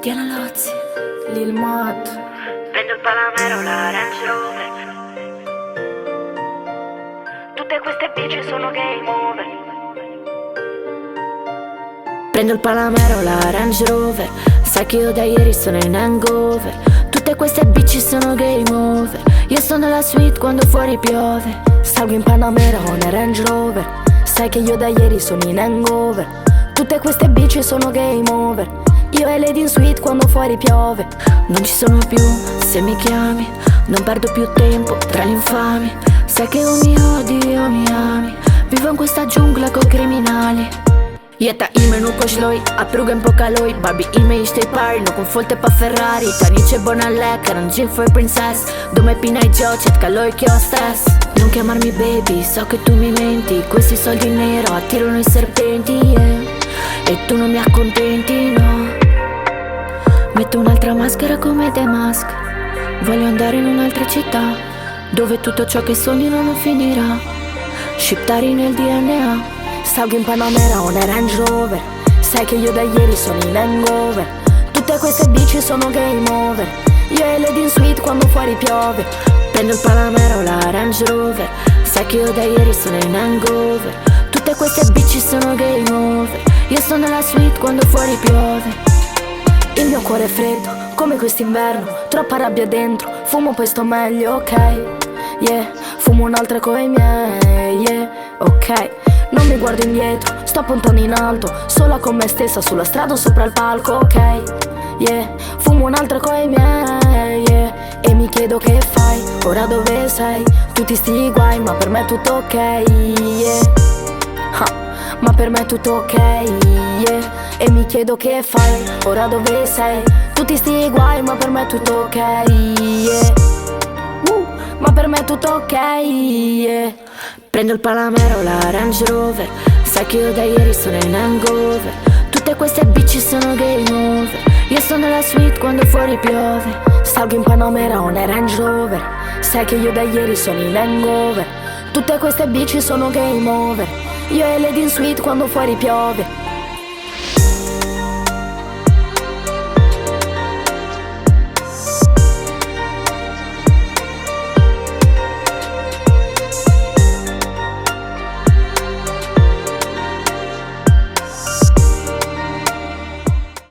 Diana Lozzi, Lil Mod. Prendo il Panamera, la Range Rover. Tutte queste bici sono game over. Prendo il Panamera, la Range Rover. Sai che io da ieri sono in hangover. Tutte queste bici sono game over. Io sto nella suite quando fuori piove. Salgo in Panamera o una Range Rover. Sai che io da ieri sono in hangover. Tutte queste bici sono game over. Io e Lady in suite quando fuori piove. Non ci sono più se mi chiami. Non perdo più tempo tra gli infami. Sai che o mi odi o mi ami. Vivo in questa giungla con criminali. Jeta ime nuk është loj, atë rrugën po kaloj. Barbie ime ishte I pari, nuk unë folte pa Ferrari. Tani që bona lekër, në gym for princess. Do me pina I gjo që t'kaloj kjo stress. Non chiamarmi baby, so che tu mi menti. Questi soldi in nero attirano I serpenti, yeah. E tu non mi accontenti, no. Metto un'altra maschera come The Mask. Voglio andare in un'altra città, dove tutto ciò che sogno non finirà. Shiptari nel DNA. Salgo in Panamera o una Range Rover. Sai che io da ieri sono in hangover. Tutte queste bici sono game over. Io e Lady in suite quando fuori piove. Prendo il Panamera o la Range Rover. Sai che io da ieri sono in hangover. Tutte queste bici sono game over. Io sto nella suite quando fuori piove. Il mio cuore è freddo come quest'inverno. Troppa rabbia dentro, fumo poi sto meglio, ok. Yeah, fumo un'altra coi miei, yeah, ok. Non mi guardo indietro, sto puntando in alto. Sola con me stessa sulla strada o sopra il palco, ok. Yeah, fumo un'altra coi miei, yeah. E mi chiedo che fai, ora dove sei? Tutti sti guai, ma per me è tutto ok, yeah. Ma per me è tutto ok, yeah. E mi chiedo che fai, ora dove sei? Tutti sti guai, ma per me è tutto ok, yeah. Ma per me è tutto ok, yeah. Prendo il Panamera o la Range Rover. Sai che io da ieri sono in hangover. Tutte queste bici sono game over. Io sto nella suite quando fuori piove. Salgo in Panamera o una Range Rover. Sai che io da ieri sono in hangover. Tutte queste bici sono game over. Io e Lady in suite quando fuori piove.